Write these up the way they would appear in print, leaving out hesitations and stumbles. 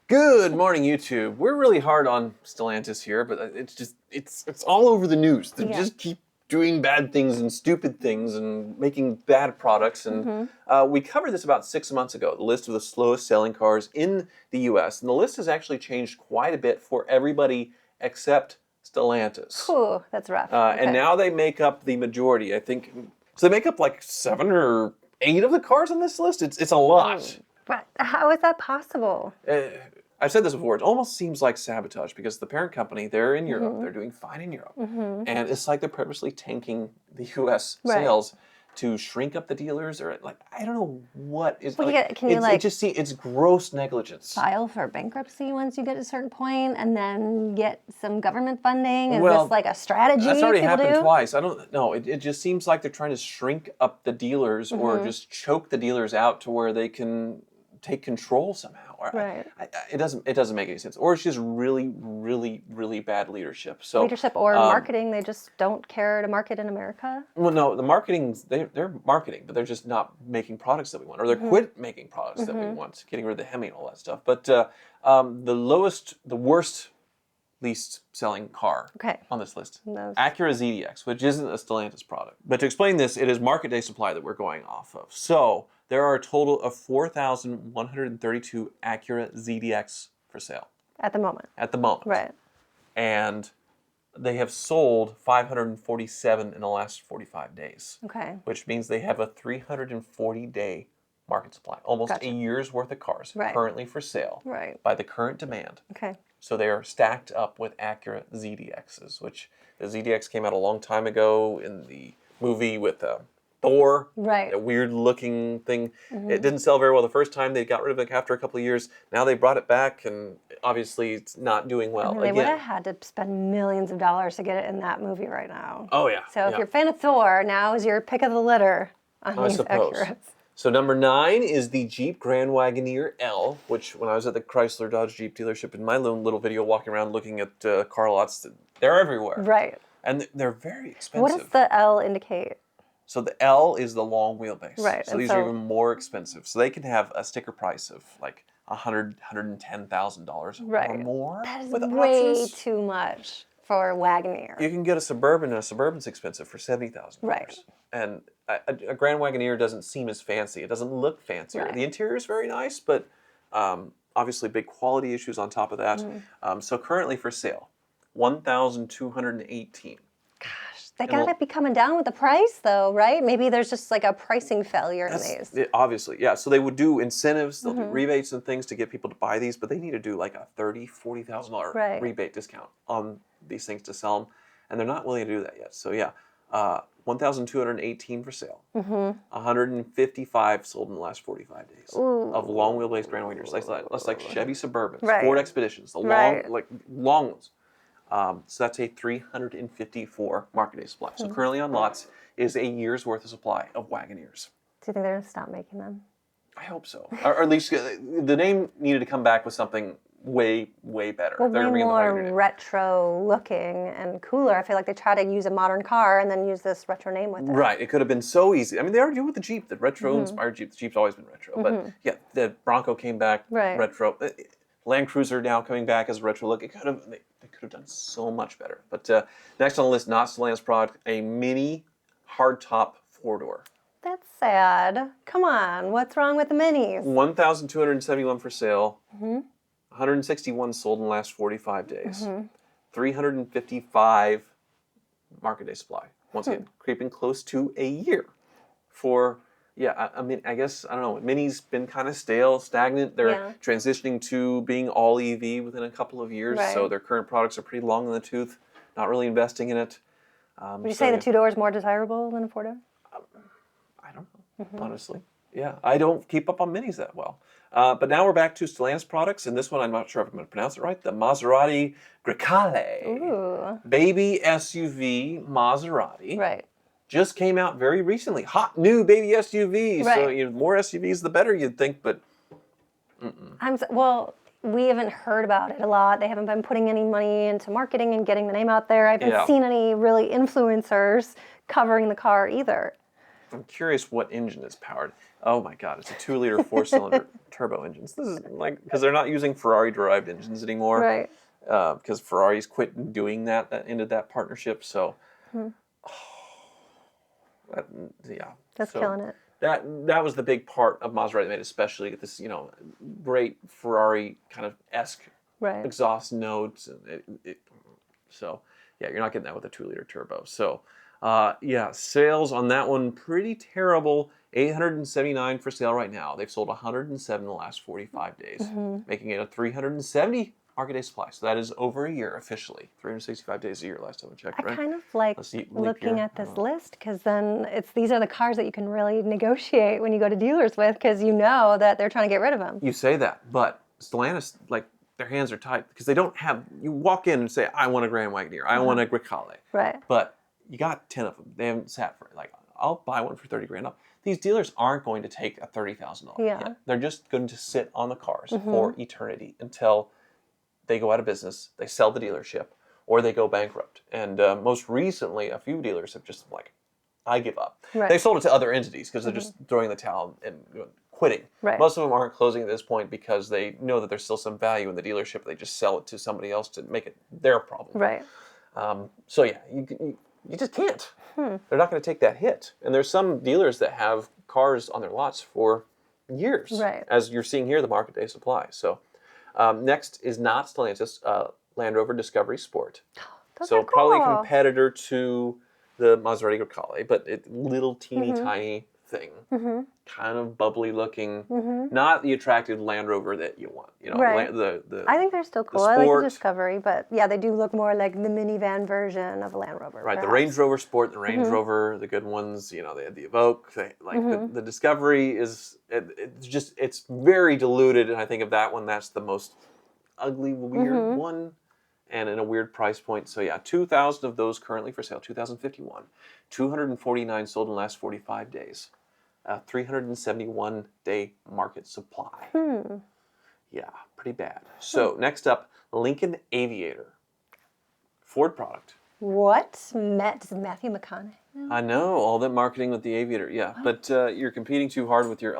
Good morning, YouTube. We're really hard on Stellantis here, but it's all over the news. They just keep doing bad things and stupid things and making bad products. And we covered this about 6 months ago, the list of the slowest selling cars in the U.S. And the list has actually changed quite a bit for everybody except Stellantis. Ooh, that's rough. And now they make up the majority, I think. So they make up like 7 or 8 of the cars on this list. It's a lot. But how is that possible? I've said this before, it almost seems like sabotage because the parent company, they're in Europe, they're doing fine in Europe. And it's like they're purposely tanking the US sales to shrink up the dealers, or like, I don't know what is, Well, like, can you it's gross negligence. File for bankruptcy once you get to a certain point and then get some government funding? Is Well, this like a strategy That's already people happened do? twice. I don't know. It just seems like they're trying to shrink up the dealers or just choke the dealers out to where they can take control somehow. Right. It doesn't make any sense. Or it's just really, really, really bad leadership. So Leadership or marketing, they just don't care to market in America? Well, no, the marketing, they're marketing, but they're just not making products that we want. Or they're quit making products that we want, getting rid of the Hemi and all that stuff. But the worst, least selling car on this list, Acura ZDX, which isn't a Stellantis product. But to explain this, it is market day supply that we're going off of. So there are a total of 4,132 Acura ZDX for sale. At the moment. At the moment. Right. And they have sold 547 in the last 45 days. Okay. Which means they have a 340-day market supply. Almost a year's worth of cars currently for sale by the current demand. Okay. So they are stacked up with Acura ZDXs, which the ZDX came out a long time ago in the movie with Thor, a weird-looking thing. It didn't sell very well the first time. They got rid of it after a couple of years. Now they brought it back, and obviously it's not doing well. They would have had to spend millions of dollars to get it in that movie right now. Oh, yeah. So if you're a fan of Thor, now is your pick of the litter on these Acuras. So number 9 is the Jeep Grand Wagoneer L, which when I was at the Chrysler Dodge Jeep dealership in my little video walking around looking at car lots, they're everywhere. Right. And they're very expensive. What does the L indicate? So the L is the long wheelbase. Right. So these are even more expensive. So they can have a sticker price of like $110,000 or more. That is with way options. too much for a Wagoneer. You can get a Suburban, and a Suburban's expensive for $70,000. Right. And a Grand Wagoneer doesn't seem as fancy. It doesn't look fancier. The interior is very nice, but obviously big quality issues on top of that. So currently for sale, $1,218. Gosh, they gotta be coming down with the price though, right? Maybe there's just like a pricing failure in these. Obviously, yeah. So they would do incentives, they'll do rebates and things to get people to buy these, but they need to do like a $30,000, $40,000 rebate discount on these things to sell them, and they're not willing to do that yet. So yeah, 1,218 for sale. 155 sold in the last 45 days of long wheelbase Grand Wagoners. That's like Chevy Suburbans, Ford Expeditions, the long ones. So that's a 354 market day supply. So currently on lots is a year's worth of supply of Wagoneers. Do you think they're gonna stop making them? I hope so. Or at least the name needed to come back with something way, way better. Well, way more retro looking and cooler. I feel like they try to use a modern car and then use this retro name with it. Right. It could have been so easy. I mean, they already do with the Jeep, the retro-inspired Jeep. The Jeep's always been retro. But yeah, the Bronco came back retro. Land Cruiser now coming back as a retro look. They could have done so much better. But next on the list, not Stellantis product, a mini hardtop 4-door. That's sad. Come on, what's wrong with the minis? 1,271 for sale. 161 sold in the last 45 days. 355 market day supply. Once again, creeping close to a year for. Yeah, I mean, I guess, I don't know, Mini's been kind of stale, stagnant. They're transitioning to being all EV within a couple of years, so their current products are pretty long in the tooth, not really investing in it. Would you say the 2-door is more desirable than a 4-door? I don't know, honestly. Yeah, I don't keep up on Minis that well. But now we're back to Stellantis products, and this one, I'm not sure if I'm going to pronounce it right, the Maserati Grecale. Ooh. Baby SUV Maserati. Right. Just came out very recently. Hot new baby SUVs. So more SUVs, the better, you'd think, but well, we haven't heard about it a lot. They haven't been putting any money into marketing and getting the name out there. I haven't seen any really influencers covering the car either. I'm curious what engine is powered. Oh my God, it's a 2-liter 4-cylinder turbo engines. This is like, because they're not using Ferrari-derived engines anymore. Right. Because Ferrari's quit doing that. That ended that partnership. So, that, yeah. That's So killing it. that was the big part of Maserati made, especially get this, great Ferrari kind of esque Right. exhaust notes. And so, yeah, you're not getting that with a 2-liter turbo. So, yeah, sales on that one pretty terrible. 879 for sale right now. They've sold 107 in the last 45 days, making it a 370 market day supply. So that is over a year officially. 365 days a year last time I checked, right? I kind of like Let's see, leap looking year. at this list because then these are the cars that you can really negotiate when you go to dealers with because you know that they're trying to get rid of them. You say that, but Stellantis, like, their hands are tied because they don't have. You walk in and say, "I want a Grand Wagoneer. I want a Grecale." Right. But you got 10 of them. They haven't sat for like. I'll buy one for 30 grand. These dealers aren't going to take a $30,000 Yeah. hit. They're just going to sit on the cars for eternity until they go out of business, they sell the dealership, or they go bankrupt. And most recently, a few dealers have just like, I give up. Right. They sold it to other entities because they're just throwing the towel and quitting. Right. Most of them aren't closing at this point because they know that there's still some value in the dealership. They just sell it to somebody else to make it their problem. Right. So yeah, you just can't. They're not going to take that hit. And there's some dealers that have cars on their lots for years, Right. as you're seeing here, the market day supply. So next is not Stellantis, Land Rover Discovery Sport. Those So are probably a cool. competitor to the Maserati Grecale, but it little teeny tiny thing, kind of bubbly looking, not the attractive Land Rover that you want. Right. I think they're still cool. I like Sport. the Discovery, but yeah, they do look more like the minivan version of a Land Rover. Right, the perhaps. Range Rover Sport, the Range Rover, the good ones. They had the Evoque. The Discovery is it's very diluted, and I think of that one, that's the most ugly, weird one, and in a weird price point. So yeah, 2,000 of those currently for sale. 2,051, 249 sold in the last 45 days. 371 day market supply. Yeah, pretty bad. So next up, Lincoln Aviator, Ford product. What? Does Matthew McConaughey? I know, all that marketing with the Aviator, yeah. But you're competing too hard with your,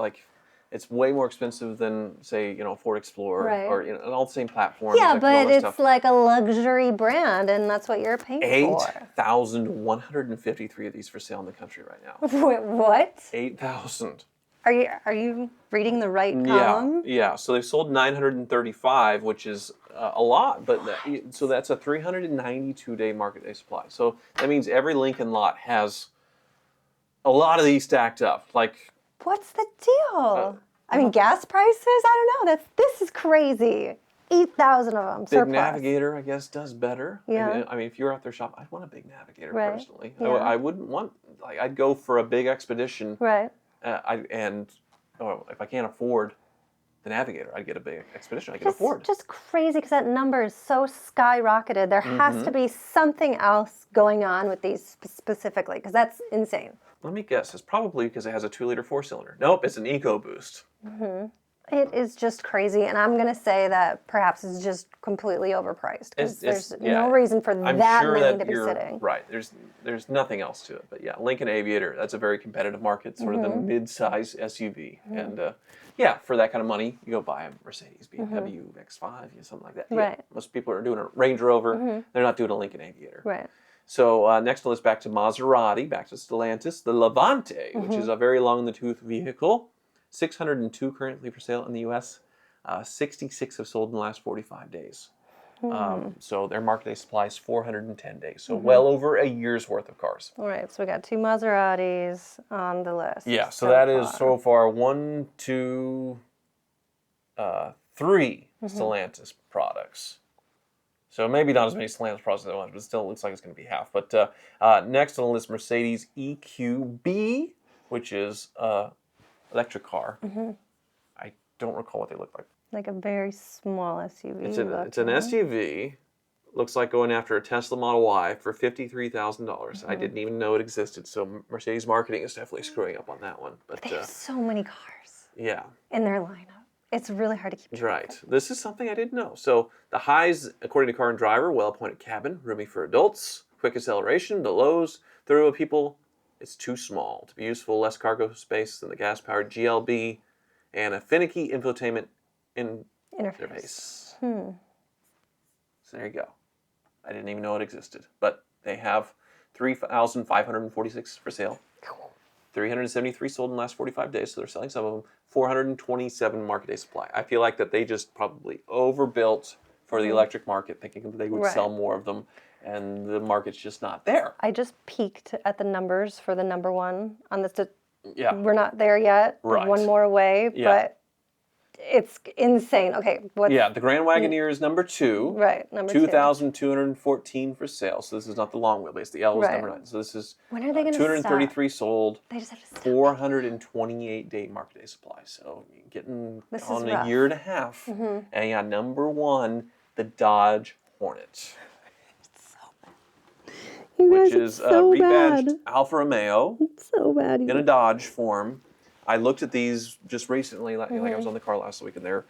it's way more expensive than, say, Ford Explorer, Right. or, and all the same platforms. Yeah, all but that it's stuff. like a luxury brand, and that's what you're paying for. 8,153 of these for sale in the country right now. Wait, what? 8,000. Are you reading the right Yeah, column? yeah. So they've sold 935, which is a lot, but so that's a 392-day market day supply. So that means every Lincoln lot has a lot of these stacked up. Like, What's the deal? I mean, gas prices? I don't know. This is crazy. 8,000 of them. Big surplus. Navigator, I guess, does better. Yeah. I mean, if you're out there shopping, I'd want a big Navigator Right. personally. Yeah. I wouldn't want, I'd go for a big Expedition. Right. If I can't afford the Navigator, I'd get a big Expedition. I can afford. Just crazy because that number is so skyrocketed. There has to be something else going on with these specifically because that's insane. Let me guess. It's probably because it has a 2-liter 4-cylinder. Nope, it's an EcoBoost. It is just crazy, and I'm going to say that perhaps it's just completely overpriced because there's no reason for I'm that sure many that to be you're sitting. right. There's nothing else to it. But yeah, Lincoln Aviator, that's a very competitive market, sort of the mid-size SUV. And yeah, for that kind of money, you go buy a Mercedes, BMW X5, something like that. Yeah, Right. most people are doing a Range Rover. They're not doing a Lincoln Aviator. Right. So next on this, back to Maserati, back to Stellantis, the Levante, which is a very long-in-the-tooth vehicle. 602 currently for sale in the U.S. 66 have sold in the last 45 days. So their market day supply is 410 days. So well over a year's worth of cars. All right, so we got 2 Maseratis on the list. Yeah, so that is so far 1, 2, 3 Stellantis products. So maybe not as many Stellantis products as I want, but it still looks like it's going to be half. But next on the list, Mercedes EQB, which is electric car. I don't recall what they look like. Like a very small SUV. It's an SUV. Looks like going after a Tesla Model Y for $53,000. I didn't even know it existed. So Mercedes marketing is definitely screwing up on that one. But They have so many cars yeah, in their lineup. It's really hard to keep track. right. This is something I didn't know. So the highs, according to Car and Driver, well-appointed cabin, roomy for adults, quick acceleration. The lows, there are people It's too small to be useful, less cargo space than the gas-powered GLB, and a finicky infotainment interface. So there you go. I didn't even know it existed. But they have 3,546 for sale. 373 sold in the last 45 days, so they're selling some of them. 427 market day supply. I feel like that they just probably overbuilt for the electric market, thinking that they would sell more of them, and the market's just not there. I just peeked at the numbers for the number one on this. Yeah. We're not there yet. Right. One more away, but it's insane. Okay. Yeah, the Grand Wagoneer is number 2. Right, number 2,214 for sale. So this is not the long wheelbase. The L is number 9. So this is when are they going to 233 sold. They just have to stop. 428-day market day supply. So you're getting on a year and a half. And yeah, number 1, the Dodge Hornet. Which is a rebadged Alfa Romeo in a Dodge form. I looked at these just recently, like I was on the car last week, and they're,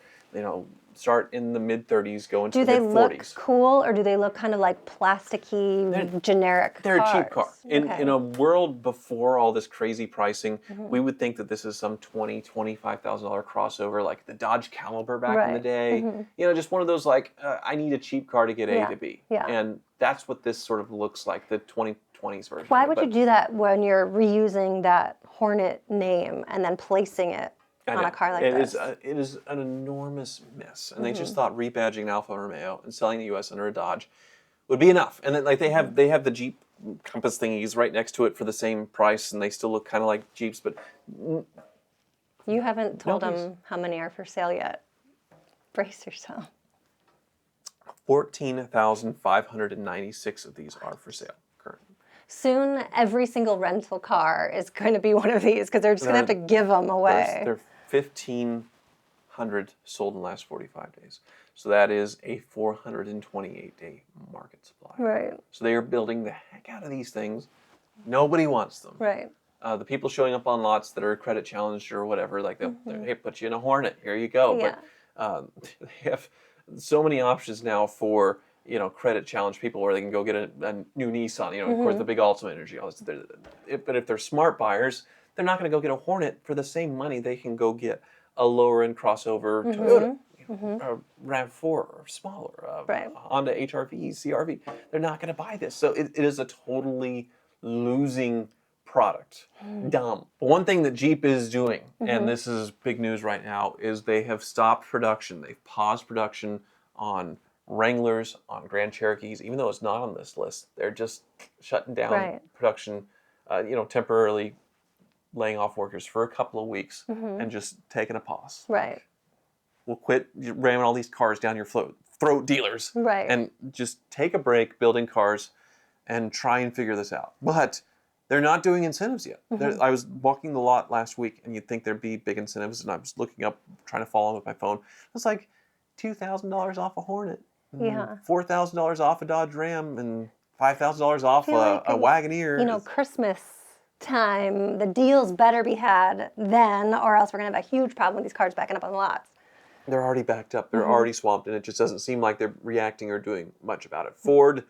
start in the mid-30s, go into the mid-40s. Do they look cool, or do they look kind of like plasticky, generic They're cars? a cheap car. In a world before all this crazy pricing, we would think that this is some $25,000 crossover, like the Dodge Caliber back in the day. Just one of those, like, I need a cheap car to get A to B. And that's what this sort of looks like, the 2020s version. Why would you do that when you're reusing that Hornet name and then placing it on a car like this? It is an enormous miss. And they just thought rebadging an Alfa Romeo and selling the U.S. under a Dodge would be enough. And then like they have the Jeep Compass thingies right next to it for the same price, and they still look kind of like Jeeps. But you haven't told them how many are for sale yet. Brace yourself. 14,596 of these are for sale currently. Soon, every single rental car is going to be one of these because they're just going to have to give them away. There are 1,500 sold in the last 45 days. So that is a 428-day market supply. Right. So they are building the heck out of these things. Nobody wants them. Right. The people showing up on lots that are credit challenged or whatever, like they'll hey, put you in a Hornet. Here you go. Yeah. But they have so many options now for credit challenged people where they can go get a new Nissan, of course, the big Ultimate Energy. All this. But if they're smart buyers, they're not going to go get a Hornet for the same money. They can go get a lower end crossover Toyota, a RAV4 or smaller, Honda HR-V, CR-V. They're not going to buy this. So it is a totally losing product. Dumb. But one thing that Jeep is doing, and this is big news right now, is they have stopped production. They've paused production on Wranglers, on Grand Cherokees, even though it's not on this list. They're just shutting down production, temporarily laying off workers for a couple of weeks and just taking a pause. Right. We'll quit ramming all these cars down your throat, dealers. Right. And just take a break building cars and try and figure this out. But they're not doing incentives yet. I was walking the lot last week, and you'd think there'd be big incentives, and I was looking up, trying to follow them with my phone. It was like $2,000 off a Hornet. Yeah. $4,000 off a Dodge Ram, and $5,000 off a Wagoneer. Christmas time, the deals better be had then, or else we're going to have a huge problem with these cars backing up on the lots. They're already backed up. They're already swamped, and it just doesn't seem like they're reacting or doing much about it. Ford,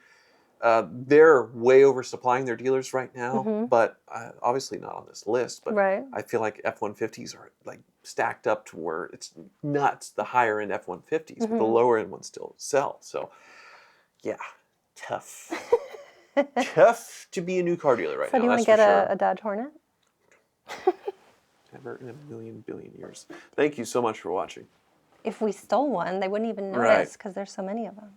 they're way oversupplying their dealers right now, but obviously not on this list. But I feel like F-150s are like stacked up to where it's nuts. The higher end F-150s, but the lower end ones still sell. So, yeah, tough. Tough to be a new car dealer right now. So do you want to get a Dodge Hornet? Never in a billion years. Thank you so much for watching. If we stole one, they wouldn't even notice because there's so many of them.